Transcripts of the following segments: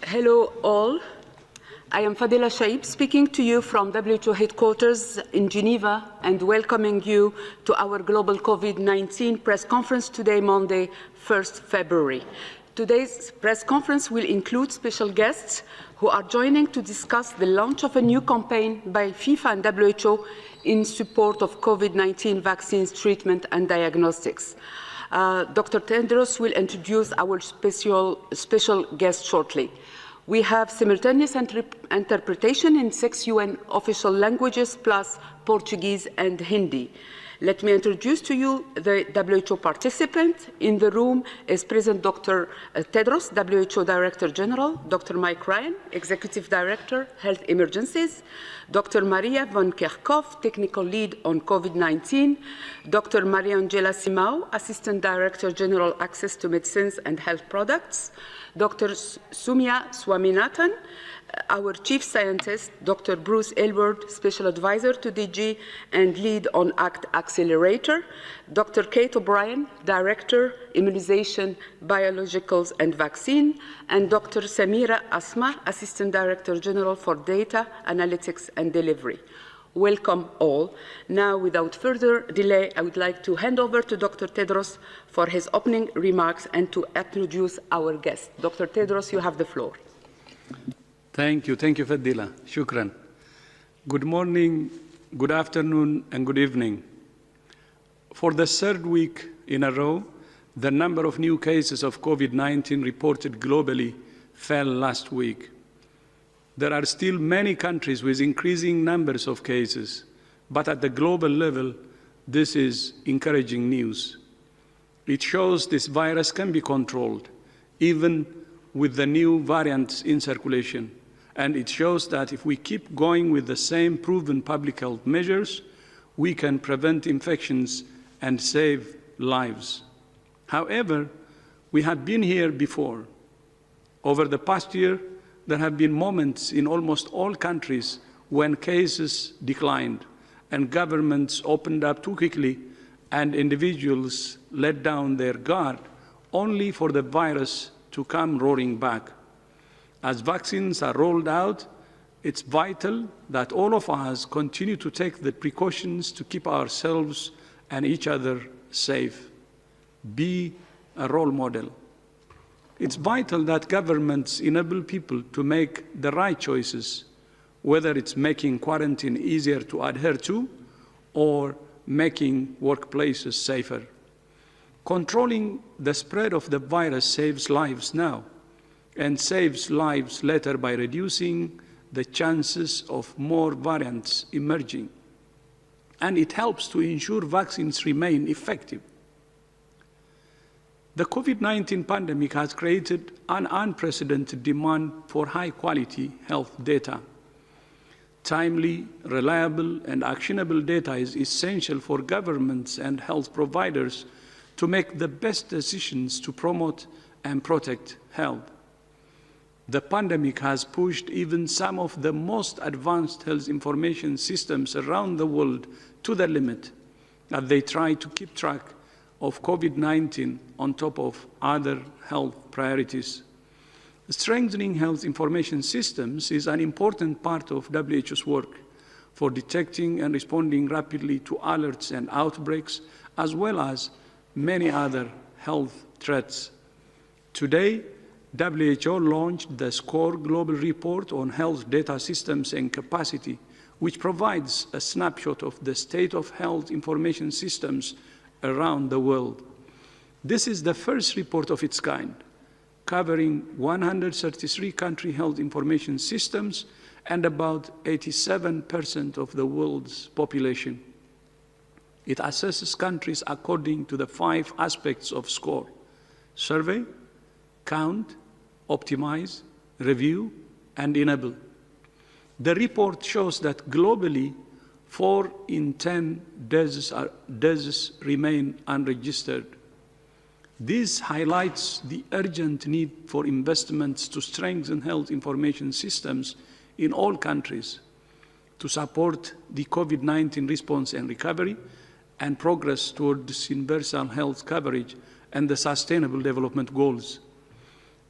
Hello all. I am Fadela Shaib, speaking to you from WHO headquarters in Geneva and welcoming you to our global COVID-19 press conference today, Monday, 1st February. Today's press conference will include special guests who are joining to discuss the launch of a new campaign by FIFA and WHO in support of COVID-19 vaccines, treatment and diagnostics. Dr. Tedros will introduce our special guest shortly. We have simultaneous interpretation in 6 UN official languages plus Portuguese and Hindi. Let me introduce to you the WHO participant. In the room is President Dr. Tedros, WHO Director General, Dr. Mike Ryan, Executive Director, Health Emergencies, Dr. Maria von Kerkhoff, Technical Lead on COVID-19, Dr. Maria Angela Simao, Assistant Director General, Access to Medicines and Health Products, Dr. Soumya Swaminathan, our Chief Scientist, Dr. Bruce Aylward, Special Advisor to DG and Lead on ACT Accelerator, Dr. Kate O'Brien, Director, Immunization, Biologicals and Vaccine, and Dr. Samira Asma, Assistant Director General for Data, Analytics and Delivery. Welcome all. Now, without further delay, I would like to hand over to Dr. Tedros for his opening remarks and to introduce our guest. Dr. Tedros, you have the floor. Thank you, Fadila. Shukran. Good morning, good afternoon, and good evening. For the third week in a row, the number of new cases of COVID-19 reported globally fell last week. There are still many countries with increasing numbers of cases, but at the global level, this is encouraging news. It shows this virus can be controlled, even with the new variants in circulation. And it shows that if we keep going with the same proven public health measures, we can prevent infections and save lives. However, we have been here before. Over the past year, there have been moments in almost all countries when cases declined and governments opened up too quickly and individuals let down their guard only for the virus to come roaring back. As vaccines are rolled out, it's vital that all of us continue to take the precautions to keep ourselves and each other safe. Be a role model. It's vital that governments enable people to make the right choices, whether it's making quarantine easier to adhere to or making workplaces safer. Controlling the spread of the virus saves lives now and saves lives later by reducing the chances of more variants emerging. And it helps to ensure vaccines remain effective. The COVID-19 pandemic has created an unprecedented demand for high-quality health data. Timely, reliable, and actionable data is essential for governments and health providers to make the best decisions to promote and protect health. The pandemic has pushed even some of the most advanced health information systems around the world to the limit as they try to keep track of COVID-19 on top of other health priorities. Strengthening health information systems is an important part of WHO's work for detecting and responding rapidly to alerts and outbreaks, as well as many other health threats. Today, WHO launched the SCORE Global Report on Health Data Systems and Capacity, which provides a snapshot of the state of health information systems around the world. This is the first report of its kind, covering 133 country health information systems and about 87% of the world's population. It assesses countries according to the 5 aspects of SCORE: survey, count, optimize, review, and enable. The report shows that globally, 4 in 10 deaths remain unregistered. This highlights the urgent need for investments to strengthen health information systems in all countries to support the COVID-19 response and recovery and progress towards universal health coverage and the Sustainable Development Goals.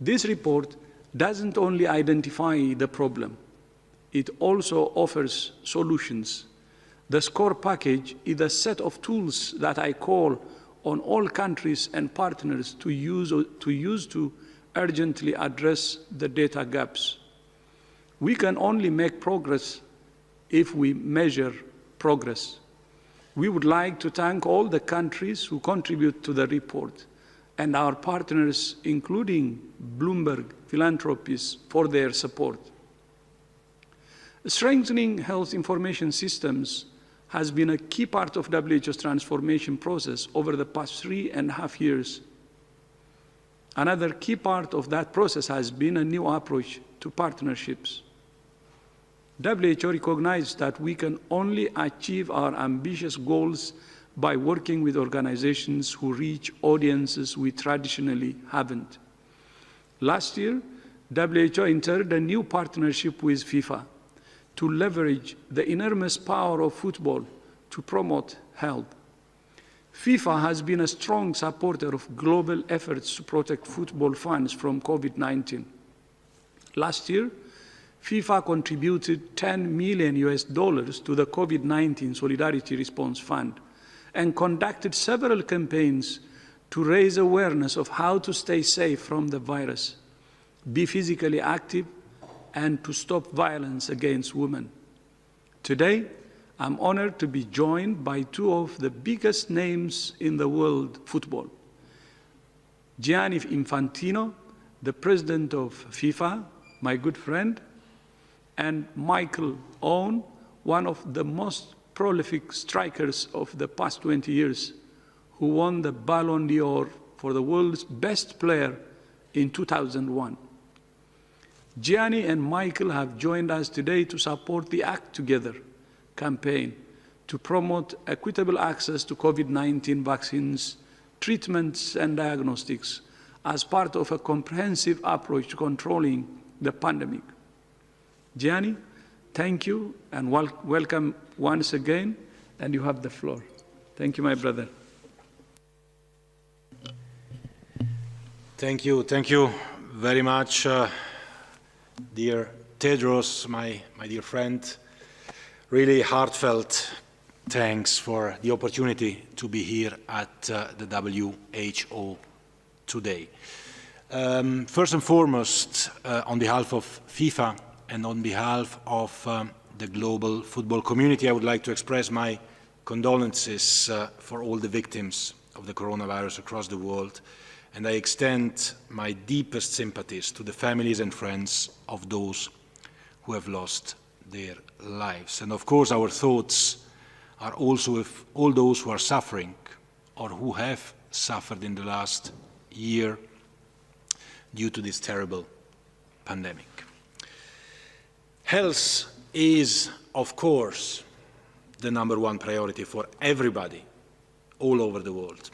This report doesn't only identify the problem, it also offers solutions. The SCORE package is a set of tools that I call on all countries and partners to use to urgently address the data gaps. We can only make progress if we measure progress. We would like to thank all the countries who contribute to the report and our partners, including Bloomberg Philanthropies, for their support. Strengthening health information systems has been a key part of WHO's transformation process over the past 3.5 years. Another key part of that process has been a new approach to partnerships. WHO recognized that we can only achieve our ambitious goals by working with organizations who reach audiences we traditionally haven't. Last year, WHO entered a new partnership with FIFA to leverage the enormous power of football to promote health. FIFA has been a strong supporter of global efforts to protect football fans from COVID-19. Last year, FIFA contributed $10 million to the COVID-19 Solidarity Response Fund and conducted several campaigns to raise awareness of how to stay safe from the virus, be physically active, and to stop violence against women. Today, I'm honored to be joined by two of the biggest names in the world football. Gianni Infantino, the president of FIFA, my good friend, and Michael Owen, one of the most prolific strikers of the past 20 years, who won the Ballon d'Or for the world's best player in 2001. Gianni and Michael have joined us today to support the Act Together campaign to promote equitable access to COVID-19 vaccines, treatments, and diagnostics as part of a comprehensive approach to controlling the pandemic. Gianni, thank you and welcome once again, and you have the floor. Thank you, my brother. Thank you very much, dear Tedros, my dear friend. Really heartfelt thanks for the opportunity to be here at the WHO today. First and foremost, on behalf of FIFA and on behalf of the global football community, I would like to express my condolences for all the victims of the coronavirus across the world, and I extend my deepest sympathies to the families and friends of those who have lost their lives. And of course, our thoughts are also with all those who are suffering or who have suffered in the last year due to this terrible pandemic. Health is, of course, the #1 priority for everybody all over the world.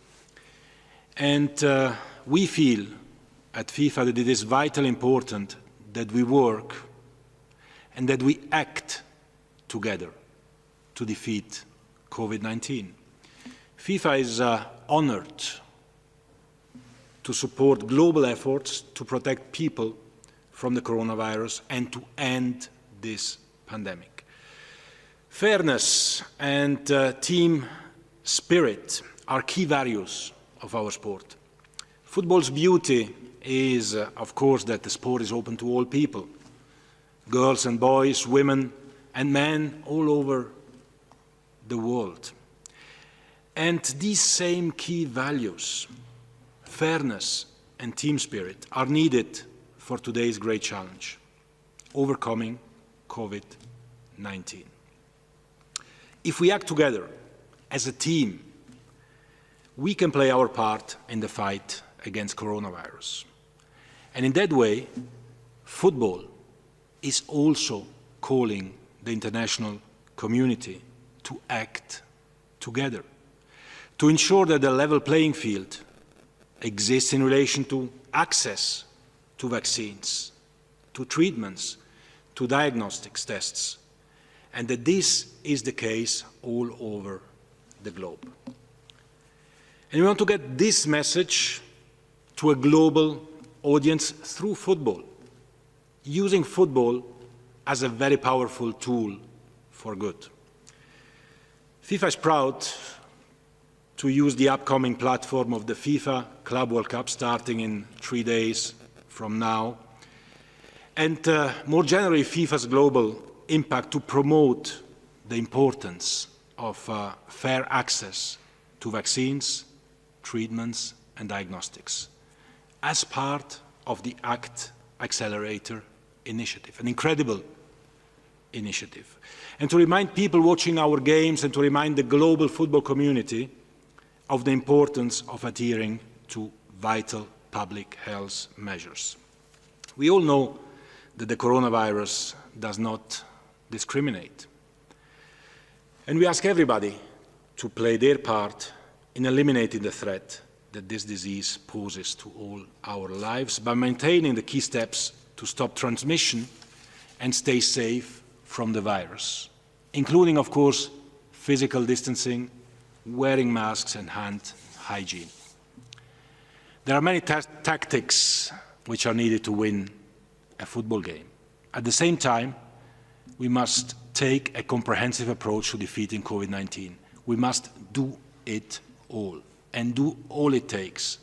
And we feel at FIFA that it is vitally important that we work and that we act together to defeat COVID-19. FIFA is honored to support global efforts to protect people from the coronavirus and to end this pandemic. Fairness and team spirit are key values of our sport. Football's beauty is, of course, that the sport is open to all people, girls and boys, women and men all over the world. And these same key values, fairness and team spirit, are needed for today's great challenge, overcoming COVID-19. If we act together as a team, we can play our part in the fight against coronavirus. And in that way, football is also calling the international community to act together, to ensure that a level playing field exists in relation to access to vaccines, to treatments, to diagnostics tests, and that this is the case all over the globe. And we want to get this message to a global audience through football, using football as a very powerful tool for good. FIFA is proud to use the upcoming platform of the FIFA Club World Cup starting in 3 days from now, and more generally FIFA's global impact to promote the importance of fair access to vaccines, treatments and diagnostics as part of the ACT Accelerator initiative, an incredible initiative. And to remind people watching our games and to remind the global football community of the importance of adhering to vital public health measures. We all know that the coronavirus does not discriminate. And we ask everybody to play their part in eliminating the threat that this disease poses to all our lives by maintaining the key steps to stop transmission and stay safe from the virus, including, of course, physical distancing, wearing masks and hand hygiene. There are many tactics which are needed to win a football game. At the same time, we must take a comprehensive approach to defeating COVID-19. We must do it all and do all it takes.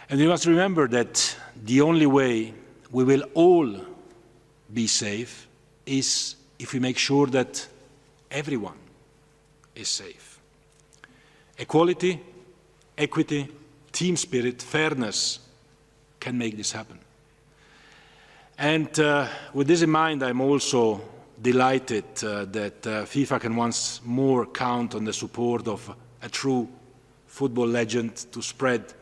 And we must remember that the only way we will all be safe is if we make sure that everyone is safe. Equality, equity, team spirit, fairness can make this happen. And with this in mind, I'm also delighted that FIFA can once more count on the support of a true football legend to spread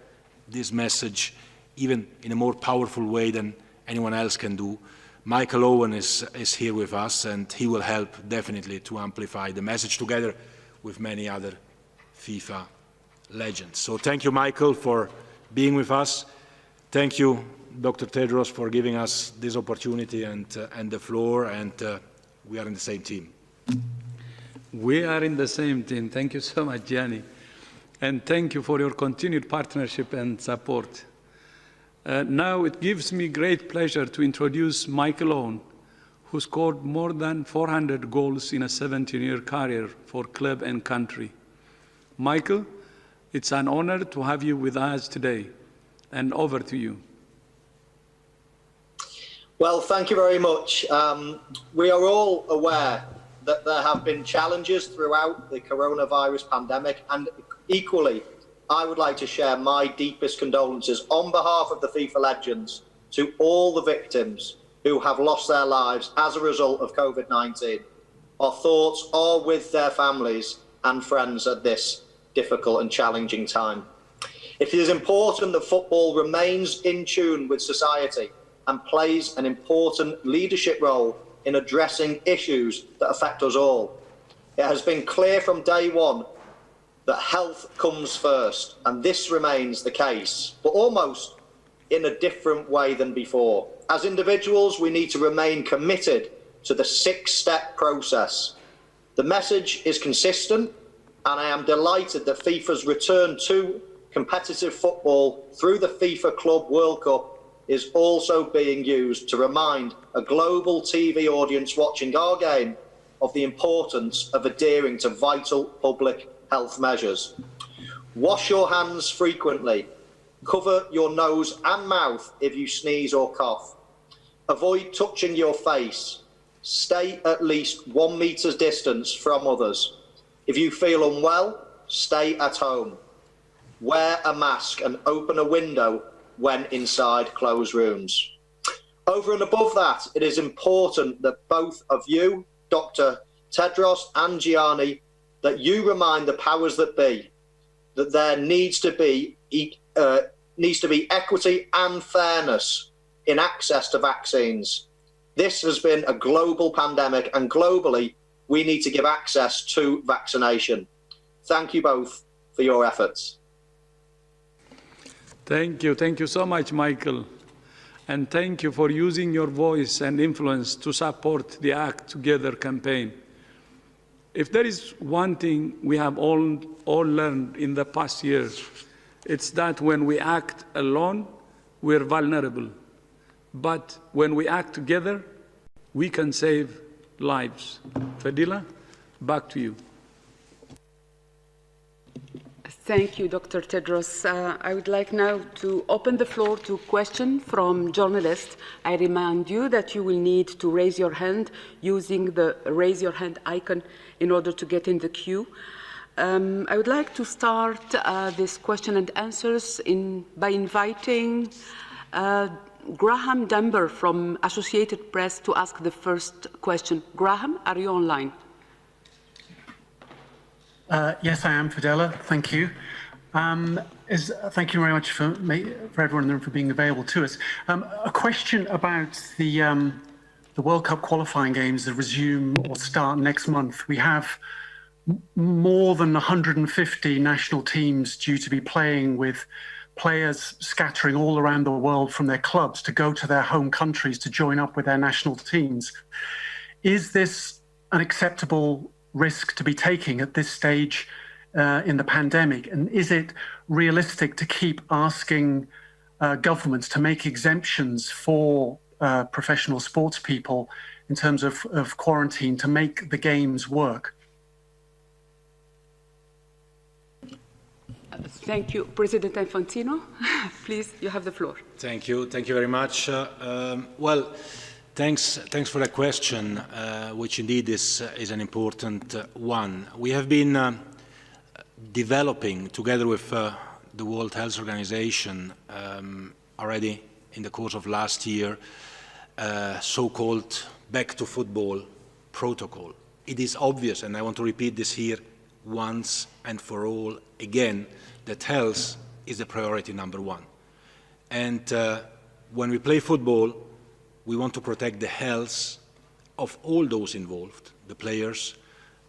this message even in a more powerful way than anyone else can do. Michael Owen is here with us, and he will help definitely to amplify the message together with many other FIFA legends. So thank you, Michael, for being with us. Thank you, Dr. Tedros, for giving us this opportunity and the floor, and we are in the same team. We are in the same team. Thank you so much, Gianni. And thank you for your continued partnership and support. Now it gives me great pleasure to introduce Michael Owen, who scored more than 400 goals in a 17-year career for club and country. Michael, it's an honor to have you with us today, and over to you. Well, thank you very much. We are all aware that there have been challenges throughout the coronavirus pandemic, and equally, I would like to share my deepest condolences on behalf of the FIFA legends to all the victims who have lost their lives as a result of COVID-19. Our thoughts are with their families and friends at this difficult and challenging time. It is important that football remains in tune with society and plays an important leadership role in addressing issues that affect us all. It has been clear from day one that health comes first, and this remains the case, but almost in a different way than before. As individuals, we need to remain committed to the 6-step process. The message is consistent, and I am delighted that FIFA's return to competitive football through the FIFA Club World Cup is also being used to remind a global TV audience watching our game of the importance of adhering to vital public health measures. Wash your hands frequently. Cover your nose and mouth if you sneeze or cough. Avoid touching your face. Stay at least 1 meter's distance from others. If you feel unwell, stay at home. Wear a mask and open a window when inside closed rooms. Over and above that, it is important that both of you, Dr. Tedros and Gianni, that you remind the powers that be that there needs to be equity and fairness in access to vaccines. This has been a global pandemic, and globally, we need to give access to vaccination. Thank you both for your efforts. Thank you. Thank you so much, Michael. And thank you for using your voice and influence to support the Act Together campaign. If there is one thing we have all learned in the past years, it's that when we act alone, we're vulnerable. But when we act together, we can save lives. Fadila, back to you. Thank you, Dr. Tedros. I would like now to open the floor to questions from journalists. I remind you that you will need to raise your hand using the raise your hand icon in order to get in the queue. I would like to start this question and answers by inviting Graham Denver from Associated Press to ask the first question. Graham, are you online? Yes, I am, Fadela. Thank you. Thank you very much for everyone in the room for being available to us. A question about the World Cup qualifying games that resume or start next month. We have more than 150 national teams due to be playing, with players scattering all around the world from their clubs to go to their home countries to join up with their national teams. Is this an acceptable risk to be taking at this stage in the pandemic? And is it realistic to keep asking governments to make exemptions for professional sports people in terms of quarantine to make the games work? Thank you. President Infantino, please, you have the floor. Thank you. Thank you very much. Well, thanks for the question, which indeed is an important one. We have been developing, together with the World Health Organization, already in the course of last year, so-called back to football protocol. It is obvious, and I want to repeat this here once and for all again, that health is the priority number one. And when we play football, we want to protect the health of all those involved, the players,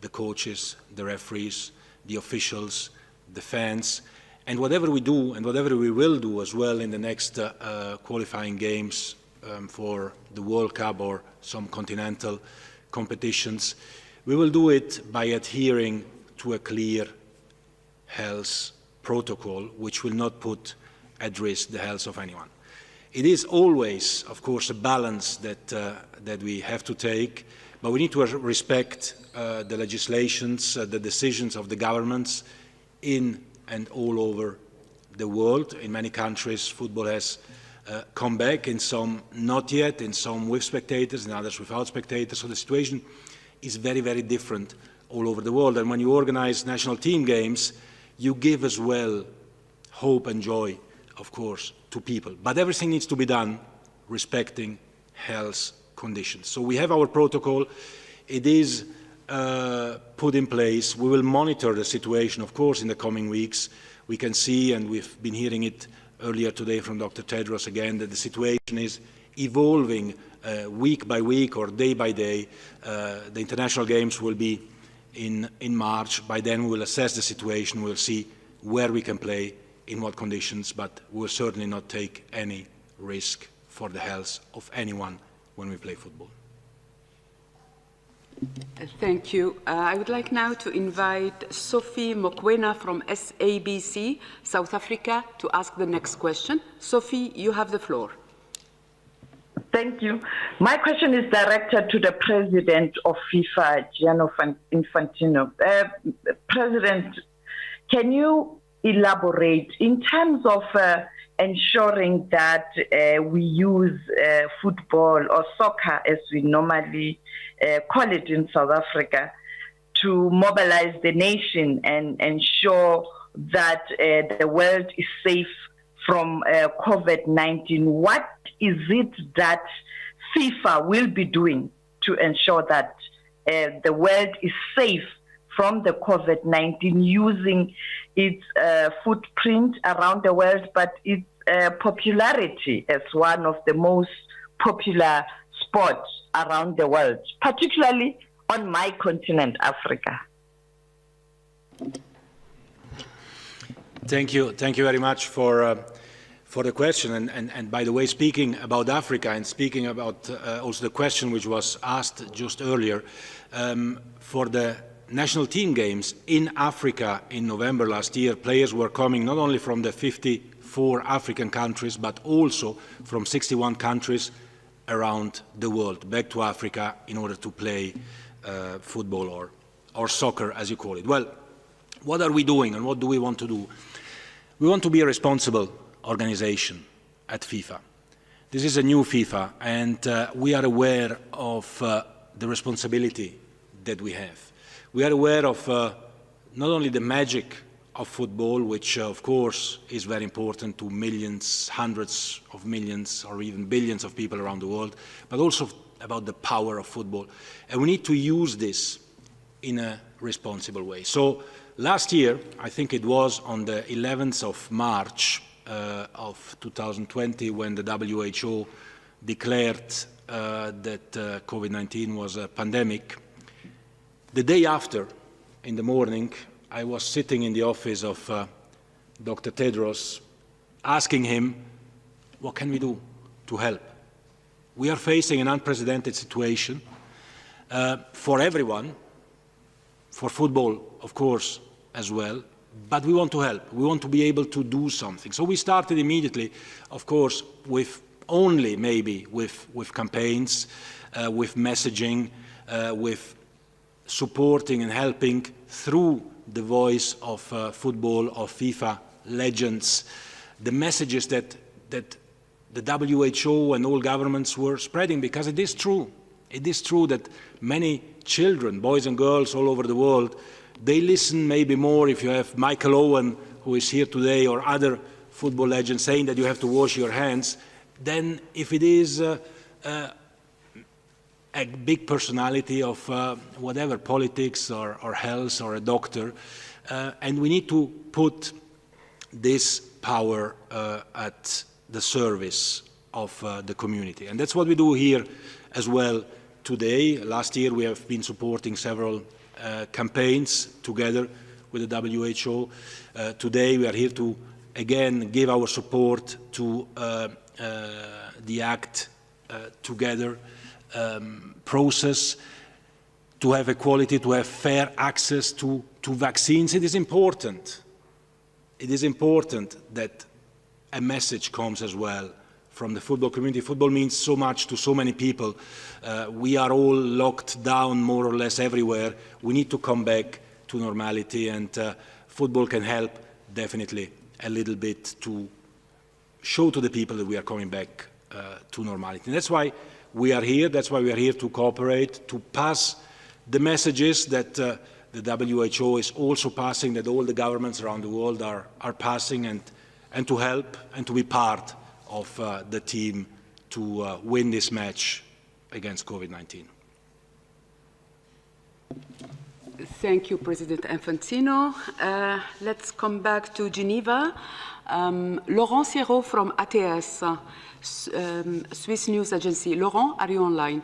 the coaches, the referees, the officials, the fans, and whatever we do and whatever we will do as well in the next qualifying games for the World Cup or some continental competitions, we will do it by adhering to a clear health protocol which will not put at risk the health of anyone. It is always, of course, a balance that we have to take, but we need to respect the legislations, the decisions of the governments in and all over the world. In many countries, football has come back, in some not yet, in some with spectators, in others without spectators. So the situation is very, very different all over the world. And when you organize national team games, you give as well hope and joy, of course, to people. But everything needs to be done respecting health conditions. So we have our protocol. It is put in place. We will monitor the situation, of course, in the coming weeks. We can see, and we've been hearing it earlier today from Dr. Tedros again, that the situation is evolving week by week or day by day. The international games will be in March. By then we will assess the situation. We'll see where we can play, in what conditions, but we will certainly not take any risk for the health of anyone when we play football. Thank you. I would like now to invite Sophie Mokwena from SABC, South Africa, to ask the next question. Sophie, you have the floor. Thank you. My question is directed to the President of FIFA, Gianni Infantino. President, can you elaborate in terms of ensuring that we use football or soccer, as we normally call it in South Africa, to mobilize the nation and ensure that the world is safe from COVID-19? What is it that FIFA will be doing to ensure that the world is safe from the COVID-19, using its footprint around the world, but its popularity as one of the most popular sports around the world, particularly on my continent, Africa? Thank you very much for the question. And by the way, speaking about Africa and speaking about also the question which was asked just earlier, for the national team games in Africa in November last year, players were coming not only from the 54 4 African countries, but also from 61 countries around the world, back to Africa in order to play football or soccer, as you call it. Well, what are we doing and what do we want to do? We want to be a responsible organization at FIFA. This is a new FIFA, and we are aware of the responsibility that we have. We are aware of not only the magic of football, which of course is very important to millions, hundreds of millions, or even billions of people around the world, but also about the power of football. And we need to use this in a responsible way. So last year, I think it was on the 11th of March of 2020, when the WHO declared that COVID-19 was a pandemic, the day after, in the morning, I was sitting in the office of Dr. Tedros, asking him, what can we do to help? We are facing an unprecedented situation for everyone, for football, of course, as well, but we want to help. We want to be able to do something. So we started immediately, of course, with only maybe with campaigns, with messaging, with supporting and helping through the voice of football, of FIFA legends, the messages that the WHO and all governments were spreading, because it is true. It is true that many children, boys and girls all over the world, they listen maybe more if you have Michael Owen, who is here today, or other football legends saying that you have to wash your hands, than if it is a big personality of whatever, politics or health or a doctor. And we need to put this power at the service of the community. And that's what we do here as well today. Last year we have been supporting several campaigns together with the WHO. Today we are here to again give our support to the ACT Together process, to have equality, to have fair access to vaccines. It is important. It is important that a message comes as well from the football community. Football means so much to so many people. We are all locked down more or less everywhere. We need to come back to normality, and football can help definitely a little bit to show to the people that we are coming back to normality. And that's why we are here. That's why we are here to cooperate, to pass the messages that the WHO is also passing, that all the governments around the world are passing, and to help and to be part of the team to win this match against COVID-19. Thank you, President Infantino. Let's come back to Geneva. Laurent Sierot from ATS, Swiss News Agency. Laurent, are you online?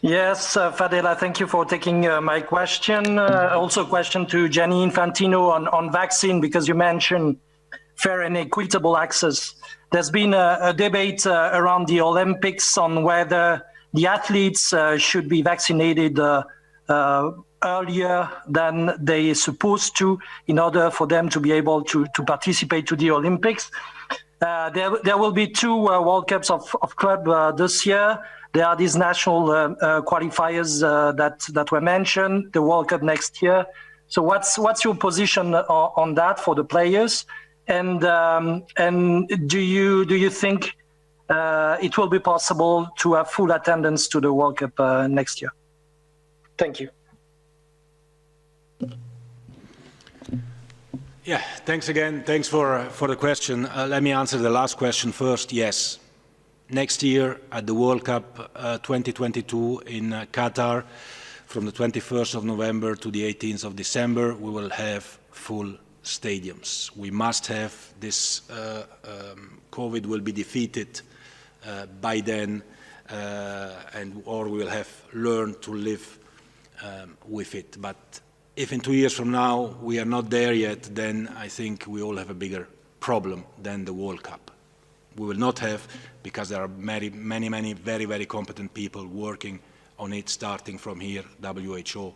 Yes, Fadela, thank you for taking my question. Also a question to Gianni Infantino on vaccine, because you mentioned fair and equitable access. There's been a debate around the Olympics on whether the athletes should be vaccinated earlier than they're supposed to in order for them to be able to participate to the Olympics. There will be 2 World Cups of club this year. There are these national qualifiers that were mentioned, the World Cup next year. So what's your position on that for the players? And do you think it will be possible to have full attendance to the World Cup next year? Thank you. Yeah, thanks again. Thanks for the question. Let me answer the last question first. Yes, next year at the World Cup 2022 in Qatar, from the 21st of November to the 18th of December, we will have full stadiums. We must have this. COVID will be defeated by then, or we will have learned to live with it. But if in 2 years from now we are not there yet, then I think we all have a bigger problem than the World Cup. We will not have, because there are many very, very competent people working on it, starting from here, WHO.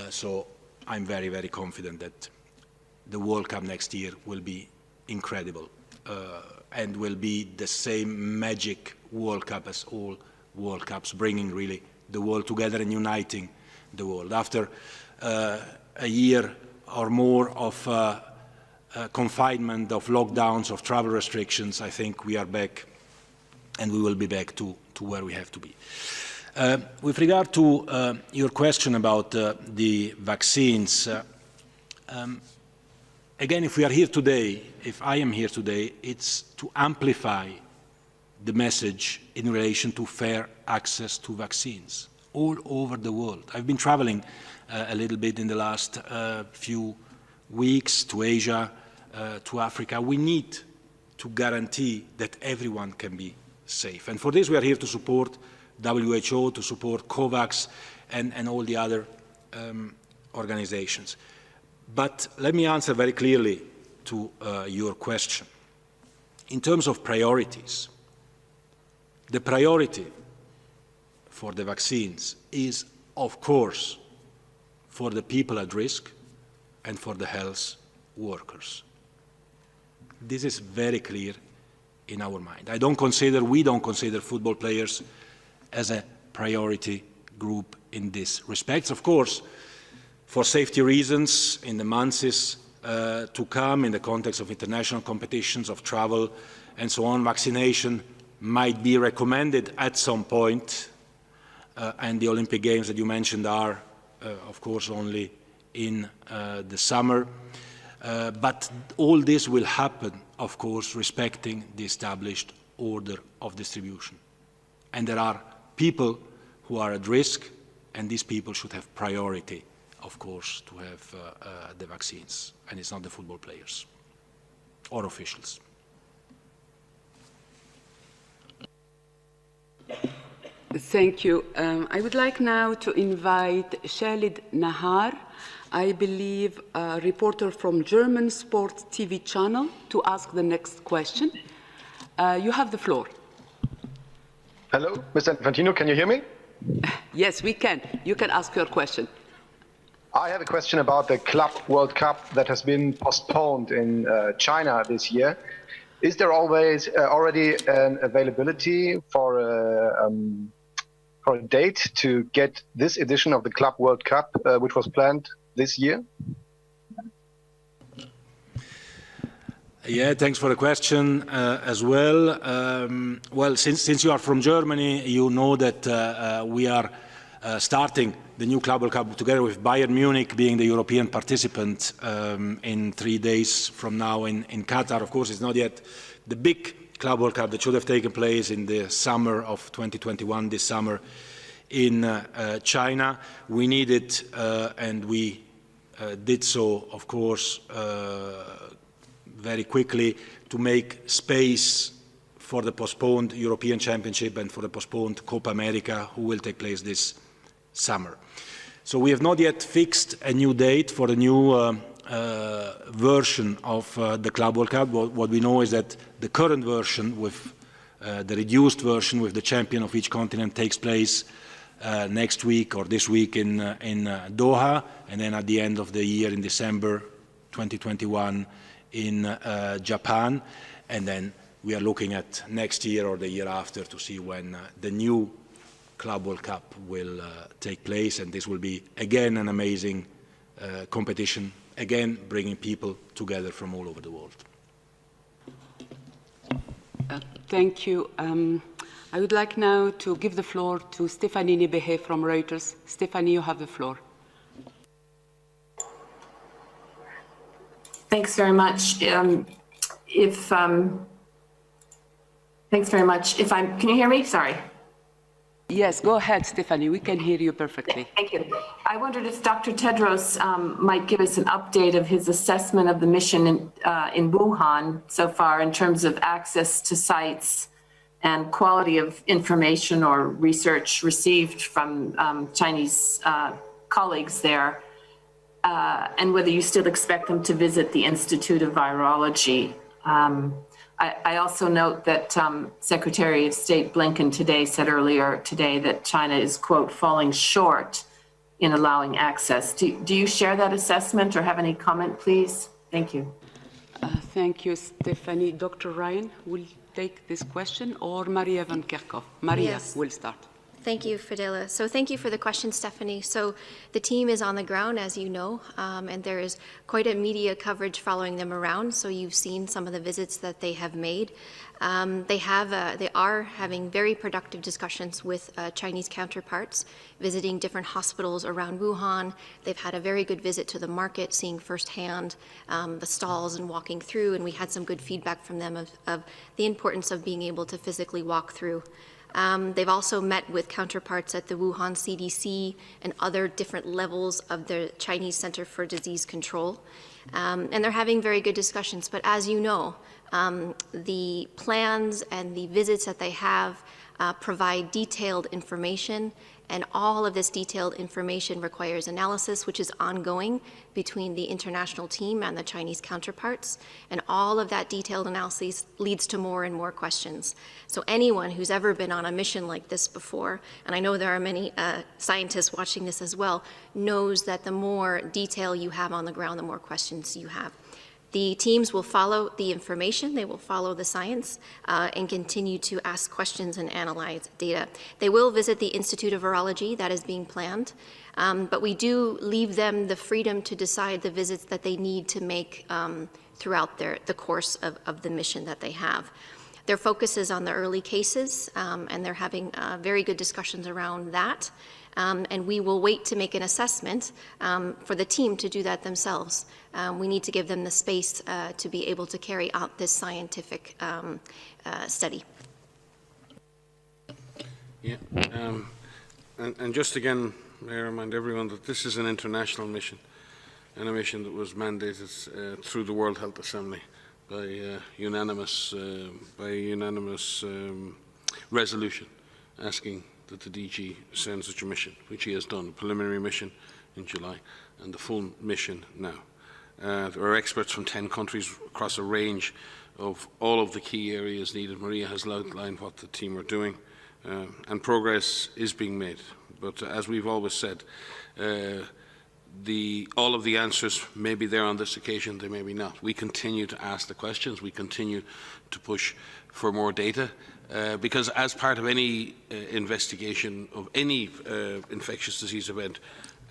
So I'm very, very confident that the World Cup next year will be incredible and will be the same magic World Cup as all World Cups, bringing really the world together and uniting the world. After a year or more of confinement, of lockdowns, of travel restrictions, I think we are back, and we will be back to where we have to be. With regard to your question about the vaccines, again, if we are here today, if I am here today, it's to amplify the message in relation to fair access to vaccines all over the world. I've been traveling a little bit in the last few weeks to Asia, to Africa. We need to guarantee that everyone can be safe. And for this, we are here to support WHO, to support COVAX, and all the other organizations. But let me answer very clearly to your question. In terms of priorities, the priority for the vaccines is, of course, for the people at risk and for the health workers. This is very clear in our mind. We don't consider football players as a priority group in this respect. Of course, for safety reasons, in the months to come, in the context of international competitions, of travel, and so on, vaccination might be recommended at some point, and the Olympic Games that you mentioned are, of course, only in the summer. But all this will happen, of course, respecting the established order of distribution. And there are people who are at risk, and these people should have priority, of course, to have the vaccines. And it's not the football players or officials. Thank you. I would like now to invite Khalid Nahar, I believe a reporter from German Sports TV channel, to ask the next question. You have the floor. Hello, Mr. Infantino, can you hear me? Yes, we can. You can ask your question. I have a question about the Club World Cup that has been postponed in China this year. Is there always already an availability for a date to get this edition of the Club World Cup, which was planned this year? Yeah, thanks for the question as well. Well, since you are from Germany, you know that we are starting the new Club World Cup together with Bayern Munich being the European participant in 3 days from now in Qatar. Of course, it's not yet the big Club World Cup that should have taken place in the summer of 2021, this summer in China. We needed, and we did so, of course, very quickly, to make space for the postponed European Championship and for the postponed Copa America, who will take place this summer. So we have not yet fixed a new date for the new version of the Club World Cup. What we know is that the current version, with the reduced version with the champion of each continent, takes place next week or this week in Doha, and then at the end of the year in December 2021 in Japan, and then we are looking at next year or the year after to see when the new Club World Cup will take place, and this will be again an amazing competition, again bringing people together from all over the world. Thank you. I would like now to give the floor to Stéphanie Nibehe from Reuters. Stéphanie, you have the floor. Thanks very much. Thanks very much. Can you hear me? Sorry. Yes, go ahead, Stéphanie. We can hear you perfectly. Thank you. I wondered if Dr. Tedros might give us an update of his assessment of the mission in Wuhan so far in terms of access to sites and quality of information or research received from Chinese colleagues there, and whether you still expect them to visit the Institute of Virology. I also note that Secretary of State Blinken today said earlier today that China is, quote, falling short in allowing access. Do you share that assessment or have any comment, please? Thank you. Thank you, Stephanie. Dr. Ryan will take this question, or Maria van Kerkhoff. Maria will start. Thank you, Fadela. So thank you for the question, Stephanie. So the team is on the ground, as you know, and there is quite a media coverage following them around. So you've seen some of the visits that they have made. They are having very productive discussions with Chinese counterparts, visiting different hospitals around Wuhan. They've had a very good visit to the market, seeing firsthand the stalls and walking through, and we had some good feedback from them of the importance of being able to physically walk through. They've also met with counterparts at the Wuhan CDC and other different levels of the Chinese Center for Disease Control. And they're having very good discussions. But as you know, the plans and the visits that they have provide detailed information, and all of this detailed information requires analysis, which is ongoing between the international team and the Chinese counterparts, and all of that detailed analysis leads to more and more questions. So anyone who's ever been on a mission like this before, and I know there are many scientists watching this as well, knows that the more detail you have on the ground, the more questions you have. The teams will follow the information, they will follow the science, and continue to ask questions and analyze data. They will visit the Institute of Virology, that is being planned, but we do leave them the freedom to decide the visits that they need to make throughout the course of the mission that they have. Their focus is on the early cases, and they're having very good discussions around that. And we will wait to make an assessment for the team to do that themselves. We need to give them the space to be able to carry out this scientific study. Yeah, and just again, may I remind everyone that this is an international mission, and a mission that was mandated through the World Health Assembly by unanimous resolution asking that the DG send such a mission, which he has done, a preliminary mission in July, and the full mission now. There are experts from 10 countries across a range of all of the key areas needed. Maria has outlined what the team are doing, and progress is being made. But as we've always said, all of the answers may be there on this occasion, they may be not. We continue to ask the questions, we continue to push for more data, because as part of any investigation of any infectious disease event,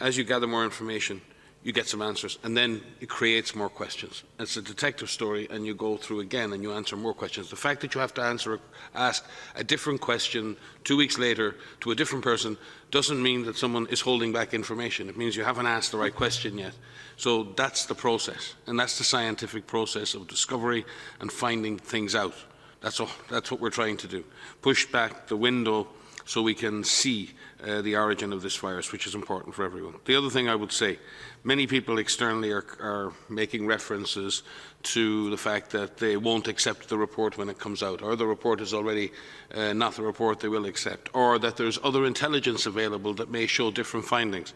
as you gather more information, you get some answers, and then it creates more questions. It's a detective story, and you go through again and you answer more questions. The fact that you have to ask a different question 2 weeks later to a different person doesn't mean that someone is holding back information. It means you haven't asked the right question yet. So that's the process, and that's the scientific process of discovery and finding things out. That's what we're trying to do. Push back the window so we can see the origin of this virus, which is important for everyone. The other thing I would say, many people externally are making references to the fact that they won't accept the report when it comes out, or the report is already not the report they will accept, or that there's other intelligence available that may show different findings.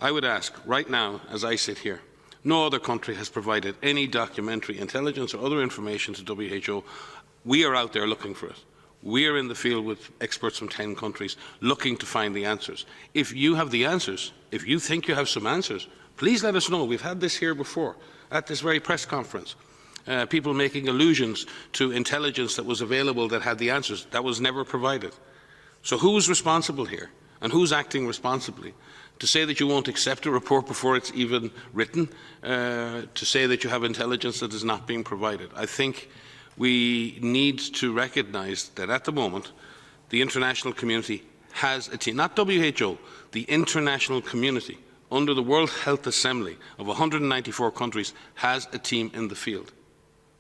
I would ask, right now, as I sit here, no other country has provided any documentary intelligence or other information to WHO. We are out there looking for it. We are in the field with experts from 10 countries looking to find the answers. If you have the answers, if you think you have some answers, please let us know. We've had this here before, at this very press conference. People making allusions to intelligence that was available that had the answers. That was never provided. So who's responsible here? And who's acting responsibly? To say that you won't accept a report before it's even written, to say that you have intelligence that is not being provided. I think we need to recognise that at the moment, the international community has a team, not WHO, the international community under the World Health Assembly of 194 countries has a team in the field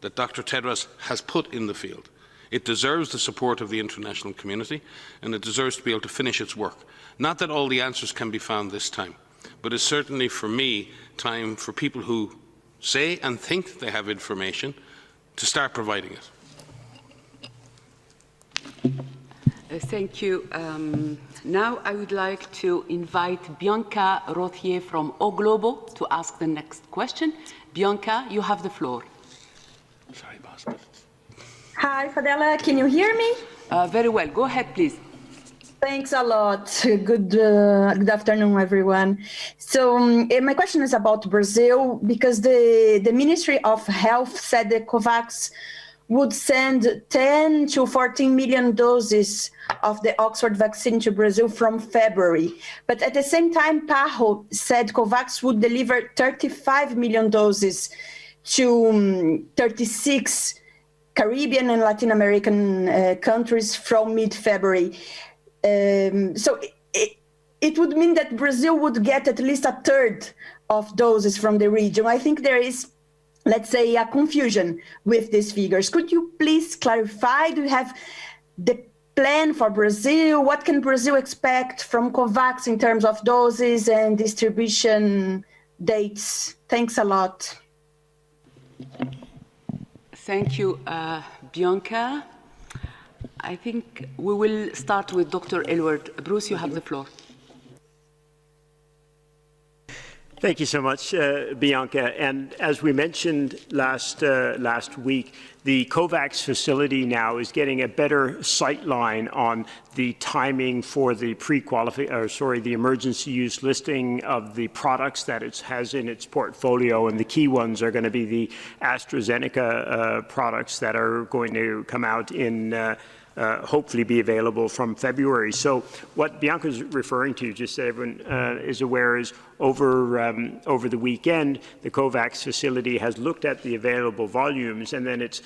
that Dr. Tedros has put in the field. It deserves the support of the international community, and it deserves to be able to finish its work. Not that all the answers can be found this time, but it's certainly, for me, time for people who say and think they have information to start providing it. Thank you. Now I would like to invite Bianca Rothier from O Globo to ask the next question. Bianca, you have the floor. Sorry, boss. Hi, Fadela. Can you hear me? Very well. Go ahead, please. Thanks a lot. Good afternoon, everyone. So my question is about Brazil, because the Ministry of Health said that COVAX would send 10 to 14 million doses of the Oxford vaccine to Brazil from February. But at the same time, PAHO said COVAX would deliver 35 million doses to 36 Caribbean and Latin American countries from mid-February. So it would mean that Brazil would get at least a third of doses from the region. I think there is, let's say, a confusion with these figures. Could you please clarify? Do you have the plan for Brazil? What can Brazil expect from COVAX in terms of doses and distribution dates? Thanks a lot. Thank you, Bianca. I think we will start with Dr. Aylward. Bruce, you have the floor. Thank you so much, Bianca. And as we mentioned last week, the COVAX facility now is getting a better sight line on the timing for the the emergency use listing of the products that it has in its portfolio. And the key ones are going to be the AstraZeneca products that are going to come out in hopefully be available from February. So what Bianca is referring to, just so everyone is aware, is over the weekend, the COVAX facility has looked at the available volumes, and then it's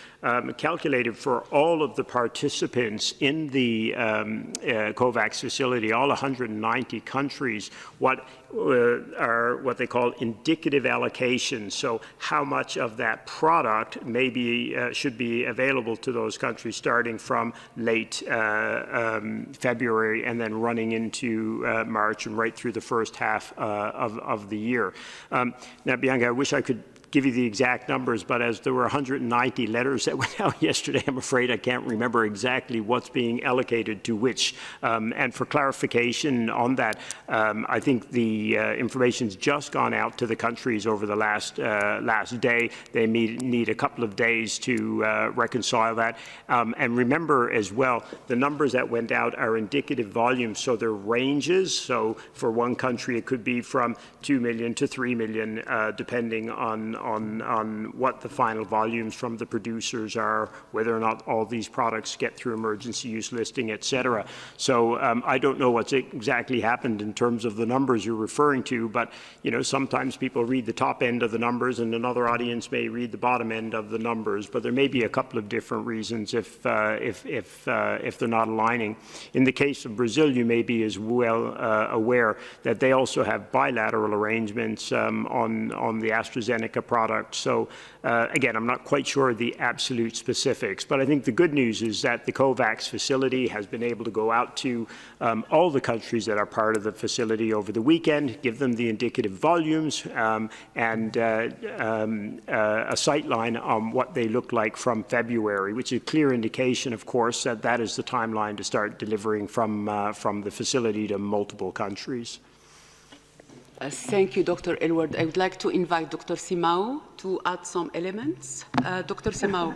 calculated for all of the participants in the COVAX facility, all 190 countries, what are what they call indicative allocations. So how much of that product should be available to those countries starting from late February and then running into March and right through the first half of the year. Now, Bianca, I wish I could give you the exact numbers, but as there were 190 letters that went out yesterday, I'm afraid I can't remember exactly what's being allocated to which. And for clarification on that, I think the information's just gone out to the countries over the last day. They need a couple of days to reconcile that. And remember as well, the numbers that went out are indicative volumes, so they're ranges. So for one country, it could be from 2 million to 3 million, depending on what the final volumes from the producers are, whether or not all these products get through emergency use listing, et cetera. So I don't know what's exactly happened in terms of the numbers you're referring to, but sometimes people read the top end of the numbers and another audience may read the bottom end of the numbers, but there may be a couple of different reasons if they're not aligning. In the case of Brazil, you may be as well aware that they also have bilateral arrangements on the AstraZeneca product. So again, I'm not quite sure of the absolute specifics, but I think the good news is that the COVAX facility has been able to go out to all the countries that are part of the facility over the weekend, give them the indicative volumes and a sight line on what they look like from February, which is a clear indication, of course, that that is the timeline to start delivering from the facility to multiple countries. Thank you, Dr. Aylward. I would like to invite Dr. Simao to add some elements. Dr. Simao.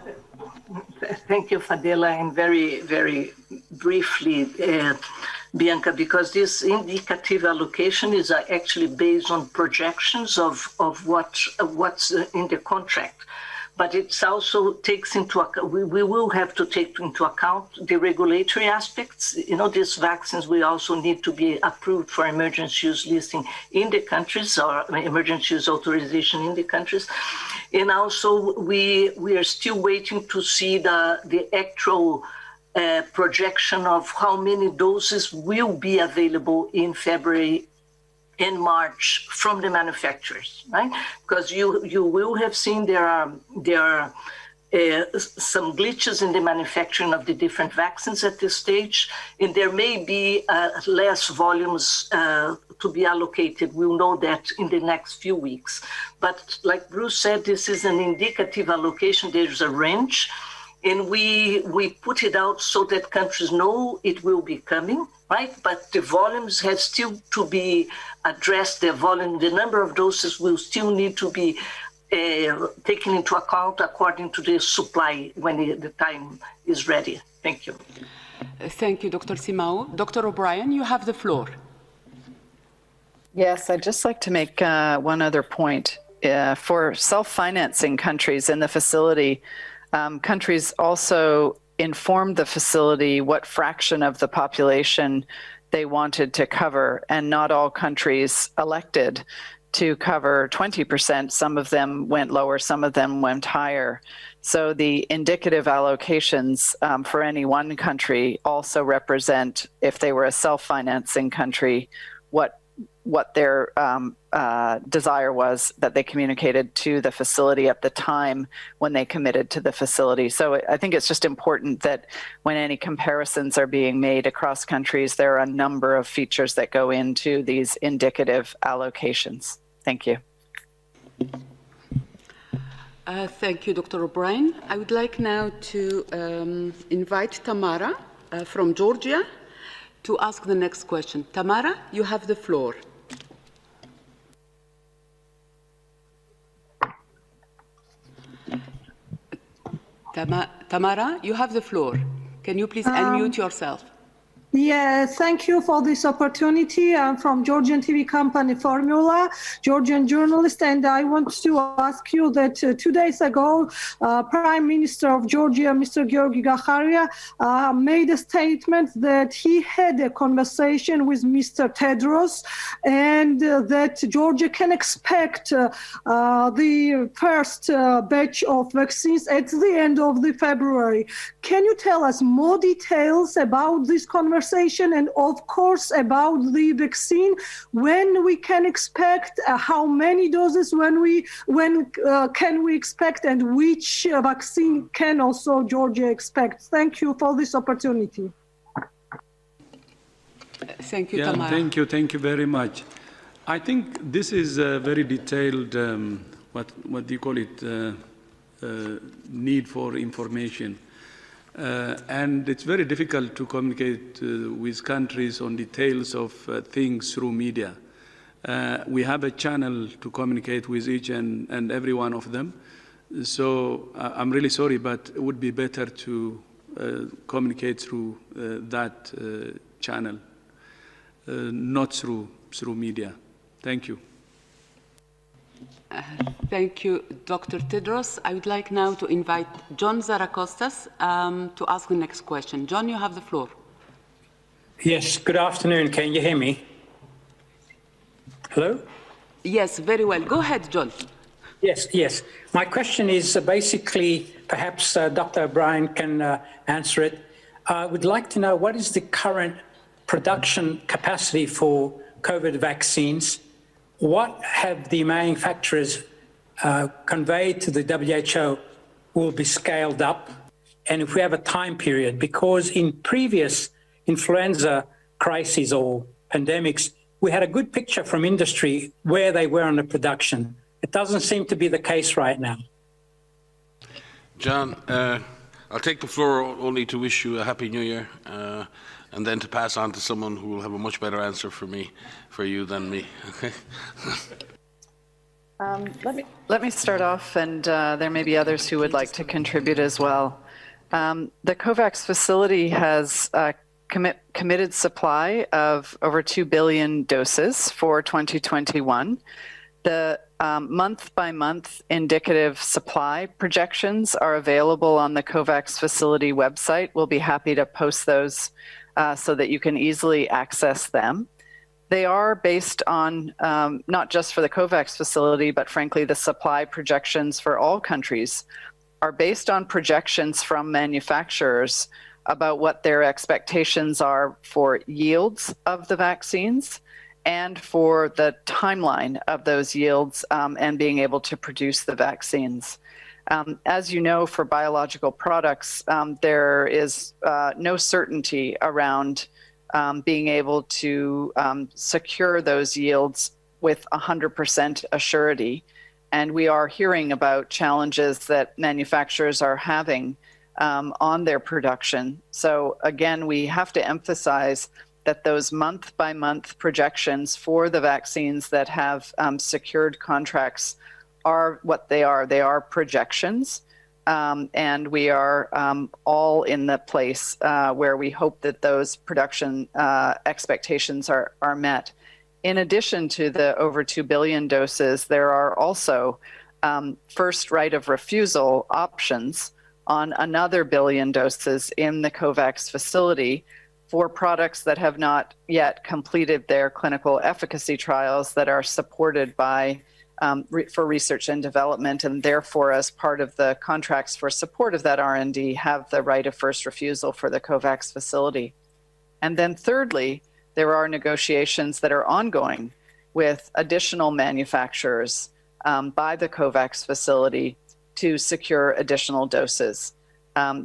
Thank you, Fadela, and very, very briefly, Bianca, because this indicative allocation is actually based on projections of what's in the contract. But it also takes into account, we will have to take into account the regulatory aspects. These vaccines will also need to be approved for emergency use listing in the countries, or emergency use authorization in the countries. And also we are still waiting to see the actual projection of how many doses will be available in February in March from the manufacturers, right? Because you will have seen there are some glitches in the manufacturing of the different vaccines at this stage, and there may be less volumes to be allocated. We'll know that in the next few weeks. But like Bruce said, this is an indicative allocation. There's a range, and we put it out so that countries know it will be coming, right? But the volumes have still to be addressed. The number of doses will still need to be taken into account according to the supply when the time is ready. Thank you. Thank you, Dr. Simao. Dr. O'Brien, you have the floor. Yes, I'd just like to make one other point. For self-financing countries in the facility, countries also informed the facility what fraction of the population they wanted to cover, and not all countries elected to cover 20%. Some of them went lower, some of them went higher. So the indicative allocations for any one country also represent, if they were a self-financing country, what their desire was that they communicated to the facility at the time when they committed to the facility. So I think it's just important that when any comparisons are being made across countries, there are a number of features that go into these indicative allocations. Thank you. Thank you, Dr. O'Brien. I would like now to invite Tamara from Georgia to ask the next question. Tamara, you have the floor. Tamara, you have the floor. Can you please unmute yourself? Yeah, thank you for this opportunity. I'm from Georgian TV company Formula, Georgian journalist, and I want to ask you that 2 days ago, Prime Minister of Georgia, Mr. Georgi Gacharia, made a statement that he had a conversation with Mr. Tedros, and that Georgia can expect the first batch of vaccines at the end of February. Can you tell us more details about this conversation? And of course about the vaccine, when we can expect, how many doses, when can we expect, and which vaccine can also Georgia expect? Thank you for this opportunity. Thank you, Tamara. Thank you very much. I think this is a very detailed, what do you call it, need for information. And it's very difficult to communicate with countries on details of things through media. We have a channel to communicate with each and every one of them. So I'm really sorry, but it would be better to communicate through that channel, not through media. Thank you. Thank you, Dr. Tedros. I would like now to invite John Zarakostas to ask the next question. John, you have the floor. Yes, good afternoon. Can you hear me? Hello? Yes, very well. Go ahead, John. Yes. My question is basically, perhaps Dr. O'Brien can answer it. I would like to know what is the current production capacity for COVID vaccines? What have the manufacturers conveyed to the WHO will be scaled up? And if we have a time period, because in previous influenza crises or pandemics, we had a good picture from industry where they were on the production. It doesn't seem to be the case right now. John, I'll take the floor only to wish you a Happy New Year, and then to pass on to someone who will have a much better answer for you than me. Okay. Let me start off, and there may be others who would like to contribute as well. The COVAX facility has a committed supply of over 2 billion doses for 2021. The month-by-month indicative supply projections are available on the COVAX facility website. We'll be happy to post those so that you can easily access them. They are based on, not just for the COVAX facility, but frankly, the supply projections for all countries are based on projections from manufacturers about what their expectations are for yields of the vaccines and for the timeline of those yields and being able to produce the vaccines. As you know, for biological products, there is no certainty around being able to secure those yields with 100% assurity. And we are hearing about challenges that manufacturers are having on their production. So again, we have to emphasize that those month-by-month projections for the vaccines that have secured contracts are what they are. They are projections. and we are all in the place where we hope that those production expectations are met. In addition to the over 2 billion doses, there are also first right of refusal options on another billion doses in the COVAX facility for products that have not yet completed their clinical efficacy trials that are supported by for research and development, and therefore, as part of the contracts for support of that R&D, have the right of first refusal for the COVAX facility. And then thirdly, there are negotiations that are ongoing with additional manufacturers by the COVAX facility to secure additional doses.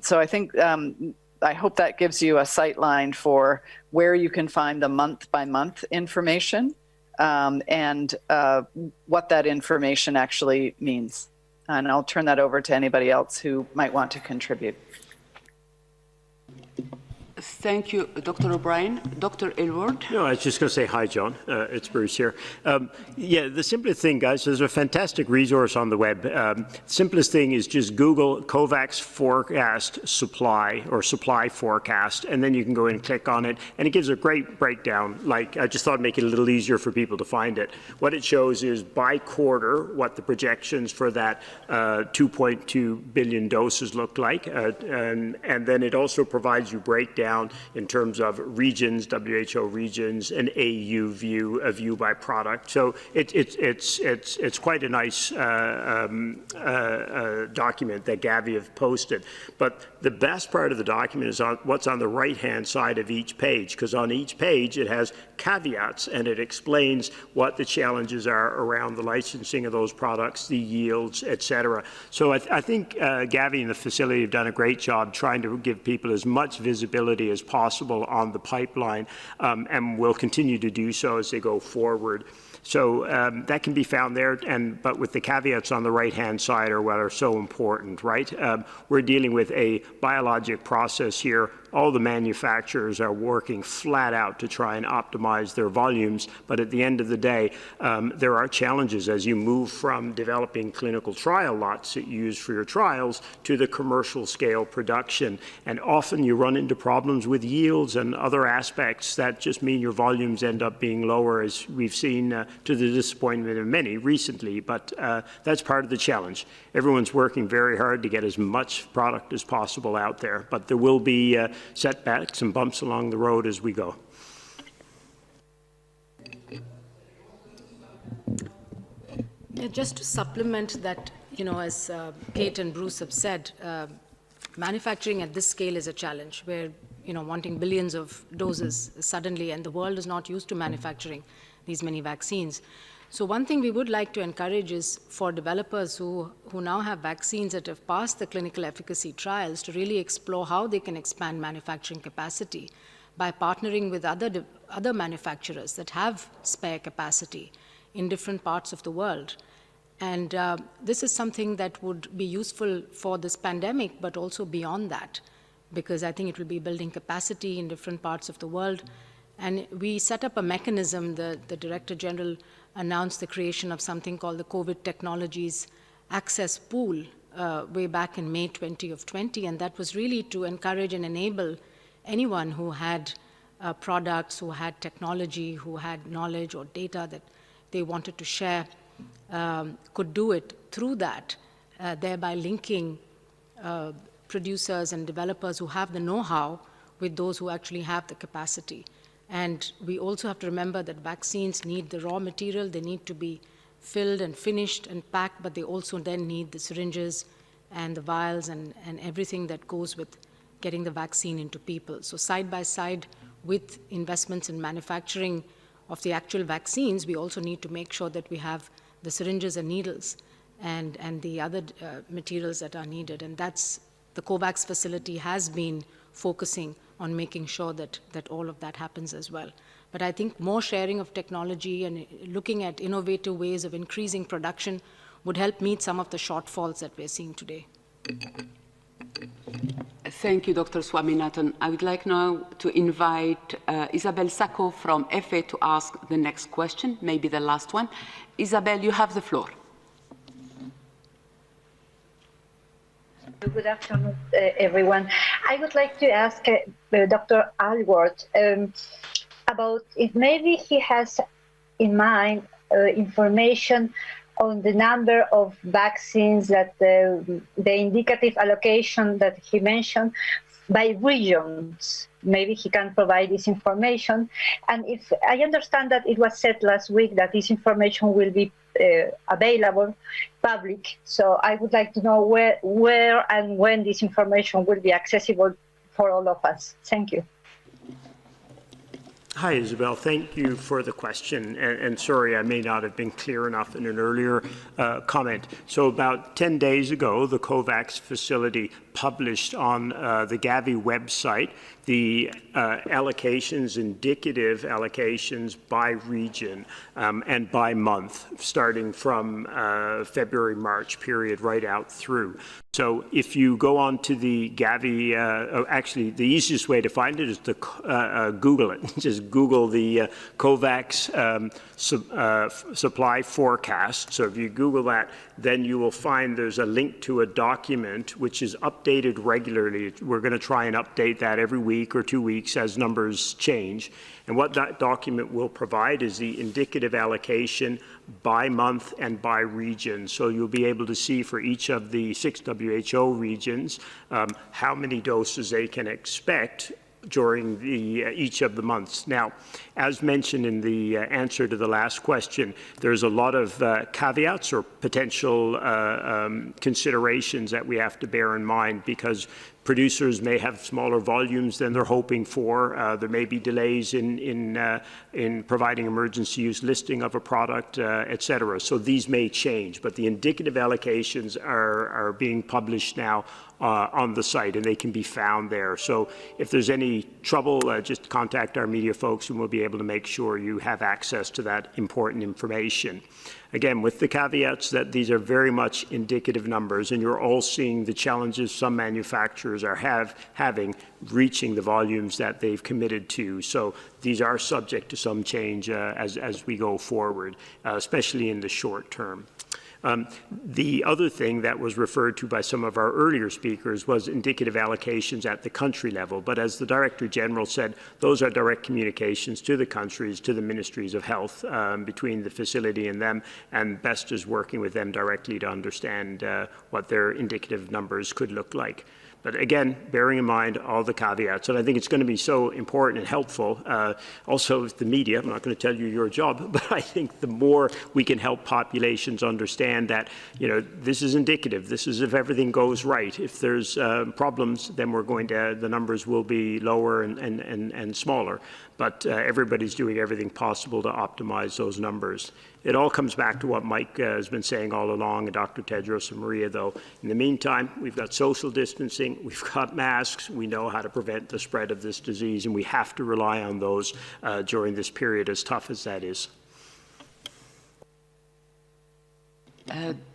So I think, I hope that gives you a sight line for where you can find the month-by-month information and what that information actually means. And I'll turn that over to anybody else who might want to contribute. Thank you, Dr. O'Brien. Dr. Aylward? No, I was just going to say hi, John. It's Bruce here. Yeah, the simplest thing, guys, there's a fantastic resource on the web. Simplest thing is just Google COVAX forecast supply or supply forecast, and then you can go in and click on it, and it gives a great breakdown. Like, I just thought it'd make it a little easier for people to find it. What it shows is by quarter what the projections for that 2.2 billion doses look like, and then it also provides you breakdown in terms of regions, WHO regions, and AU view, a view by product. So it's quite a nice document that Gavi have posted. But the best part of the document is what's on the right-hand side of each page, because on each page it has caveats and it explains what the challenges are around the licensing of those products, the yields, etc. So I think Gavi and the facility have done a great job trying to give people as much visibility as possible on the pipeline, and will continue to do so as they go forward. So that can be found there, but with the caveats on the right-hand side are what are so important, right? We're dealing with a biologic process here. All the manufacturers are working flat out to try and optimize their volumes, but at the end of the day, there are challenges as you move from developing clinical trial lots that you use for your trials to the commercial scale production. And often you run into problems with yields and other aspects that just mean your volumes end up being lower, as we've seen to the disappointment of many recently, but that's part of the challenge. Everyone's working very hard to get as much product as possible out there, but there will be setbacks and bumps along the road as we go. Yeah, just to supplement that, as Kate and Bruce have said, manufacturing at this scale is a challenge. We're, wanting billions of doses suddenly, and the world is not used to manufacturing these many vaccines. So one thing we would like to encourage is for developers who now have vaccines that have passed the clinical efficacy trials to really explore how they can expand manufacturing capacity by partnering with other manufacturers that have spare capacity in different parts of the world. And this is something that would be useful for this pandemic, but also beyond that, because I think it will be building capacity in different parts of the world. And we set up a mechanism, the Director General announced the creation of something called the COVID Technologies Access Pool way back in May 2020, and that was really to encourage and enable anyone who had products, who had technology, who had knowledge or data that they wanted to share, could do it through that, thereby linking producers and developers who have the know-how with those who actually have the capacity. And we also have to remember that vaccines need the raw material. They need to be filled and finished and packed, but they also then need the syringes and the vials and everything that goes with getting the vaccine into people. So side by side with investments in manufacturing of the actual vaccines, we also need to make sure that we have the syringes and needles and the other materials that are needed. And that's the COVAX facility has been focusing on making sure that all of that happens as well. But I think more sharing of technology and looking at innovative ways of increasing production would help meet some of the shortfalls that we're seeing today. Thank you, Dr. Swaminathan. I would like now to invite Isabel Sacco from FA to ask the next question, maybe the last one. Isabel, you have the floor. Good afternoon, everyone. I would like to ask Dr. Alward about if maybe he has in mind information on the number of vaccines that the indicative allocation that he mentioned by regions. Maybe he can provide this information. And if I understand that it was said last week that this information will be available public. So I would like to know where and when this information will be accessible for all of us. Thank you. Hi, Isabel. Thank you for the question. And sorry, I may not have been clear enough in an earlier comment. So about 10 days ago, the COVAX facility published on the Gavi website the allocations, indicative allocations by region and by month, starting from February, March period right out through. So if you go on to the Gavi, actually the easiest way to find it is to Google it. Just Google the COVAX supply forecast. So if you Google that, then you will find there's a link to a document which is updated regularly. We're going to try and update that every week or 2 weeks as numbers change. And what that document will provide is the indicative allocation by month and by region. So you'll be able to see for each of the 6 WHO regions how many doses they can expect during each of the months. Now, as mentioned in the answer to the last question, there's a lot of caveats or potential considerations that we have to bear in mind because producers may have smaller volumes than they're hoping for. There may be delays in providing emergency use listing of a product, et cetera. So these may change, but the indicative allocations are being published now on the site, and they can be found there. So if there's any trouble, just contact our media folks, and we'll be able to make sure you have access to that important information. Again, with the caveats that these are very much indicative numbers, and you're all seeing the challenges some manufacturers are having reaching the volumes that they've committed to. So these are subject to some change as we go forward, especially in the short term. The other thing that was referred to by some of our earlier speakers was indicative allocations at the country level. But as the Director General said, those are direct communications to the countries, to the ministries of health, between the facility and them, and BEST is working with them directly to understand what their indicative numbers could look like. But again, bearing in mind all the caveats, and I think it's going to be so important and helpful. Also, the media, I'm not going to tell you your job, but I think the more we can help populations understand that, you know, this is indicative. This is if everything goes right. If there's problems, then we're going to, the numbers will be lower and smaller. But everybody's doing everything possible to optimize those numbers. It all comes back to what Mike has been saying all along, and Dr. Tedros and Maria, though. In the meantime, we've got social distancing, we've got masks, we know how to prevent the spread of this disease, and we have to rely on those during this period, as tough as that is.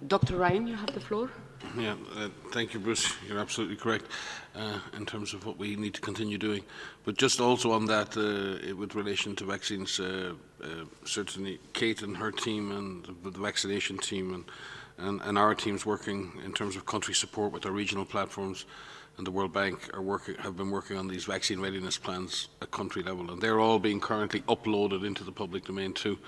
Dr. Ryan, you have the floor. Yeah, thank you, Bruce. You're absolutely correct in terms of what we need to continue doing. But just also on that, with relation to vaccines, certainly Kate and her team and the vaccination team and our teams working in terms of country support with our regional platforms and the World Bank have been working on these vaccine readiness plans at country level, and they're all being currently uploaded into the public domain too.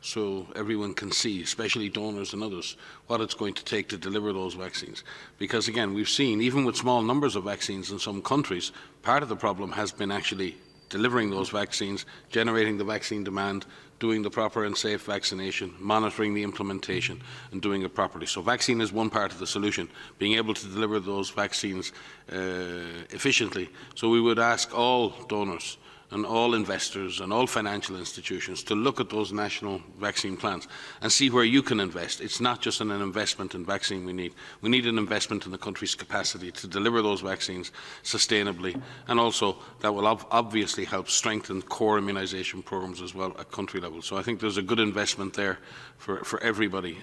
So everyone can see, especially donors and others, what it's going to take to deliver those vaccines. Because again, we've seen, even with small numbers of vaccines in some countries, part of the problem has been actually delivering those vaccines, generating the vaccine demand, doing the proper and safe vaccination, monitoring the implementation, and doing it properly. So vaccine is one part of the solution, being able to deliver those vaccines efficiently. So we would ask all donors and all investors and all financial institutions to look at those national vaccine plans and see where you can invest. It's not just an investment in vaccine we need. We need an investment in the country's capacity to deliver those vaccines sustainably, and also that will obviously help strengthen core immunisation programmes as well at country level. So I think there's a good investment there for everybody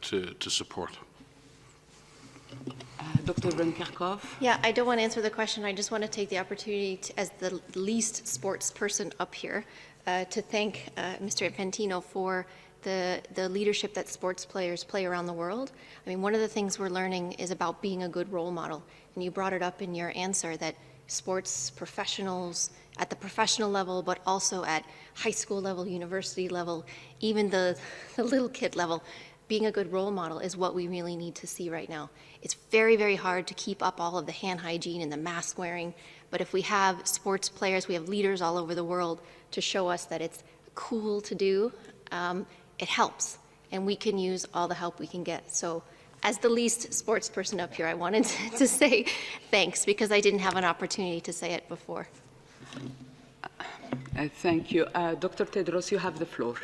to support. Dr. Brunkerkov? Yeah, I don't want to answer the question. I just want to take the opportunity to, as the least sports person up here, to thank Mr. Infantino for the leadership that sports players play around the world. I mean, one of the things we're learning is about being a good role model. And you brought it up in your answer that sports professionals at the professional level, but also at high school level, university level, even the little kid level, being a good role model is what we really need to see right now. It's very, very hard to keep up all of the hand hygiene and the mask wearing, but if we have sports players, we have leaders all over the world to show us that it's cool to do, it helps, and we can use all the help we can get. So as the least sports person up here, I wanted to say thanks, because I didn't have an opportunity to say it before. Thank you. Dr. Tedros, you have the floor.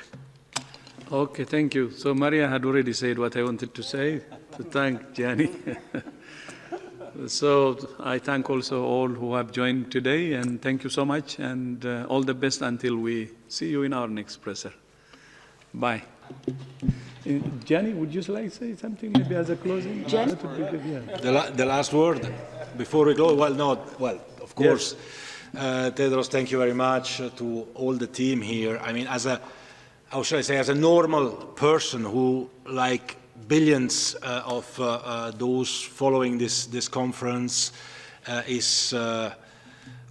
Okay, thank you. So Maria had already said what I wanted to say, to thank Gianni. So I thank also all who have joined today, and thank you so much, and all the best until we see you in our next presser. Bye. Gianni, would you like to say something maybe as a closing? Gianni? Yeah. The last word before we go. Well, of course, yes. Tedros, thank you very much to all the team here. I mean, as a, how should I say, as a normal person who, like billions of those following this conference, is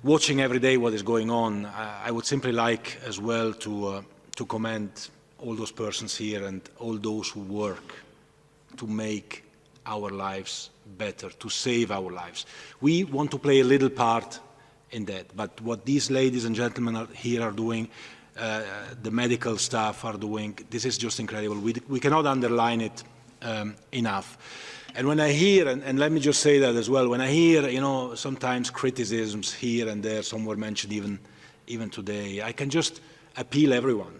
watching every day what is going on, I would simply like as well to commend all those persons here and all those who work to make our lives better, to save our lives. We want to play a little part in that, but what these ladies and gentlemen here are doing, the medical staff are doing, this is just incredible. We cannot underline it enough. And when I hear, and let me just say that as well, when I hear, you know, sometimes criticisms here and there, some were mentioned even today, I can just appeal everyone.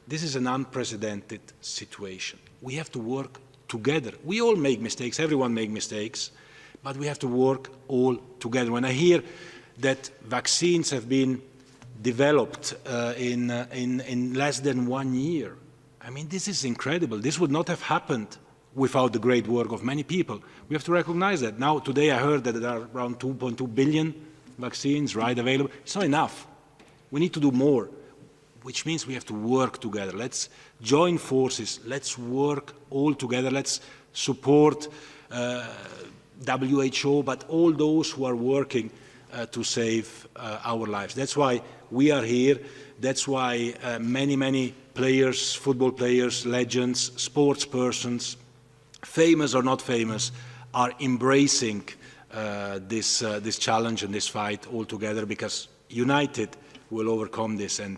This is an unprecedented situation. We have to work together. We all make mistakes, everyone makes mistakes, but we have to work all together. When I hear that vaccines have been developed in less than 1 year, I mean, this is incredible. This would not have happened without the great work of many people. We have to recognize that. Now, today I heard that there are around 2.2 billion vaccines, right, available. It's not enough. We need to do more, which means we have to work together. Let's join forces. Let's work all together. Let's support WHO, but all those who are working to save our lives. That's why we are here. That's why many players, football players, legends, sports persons, famous or not famous, are embracing this challenge and this fight all together, because united will overcome this, and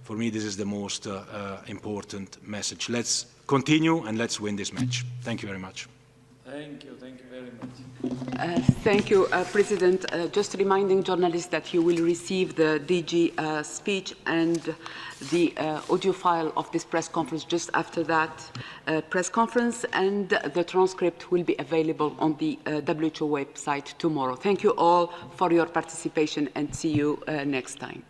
for me this is the most important message. Let's continue and let's win this match. Thank you very much. Thank you very much. Thank you, President. Just reminding journalists that you will receive the DG speech and the audio file of this press conference just after that press conference, and the transcript will be available on the WHO website tomorrow. Thank you all for your participation, and see you next time.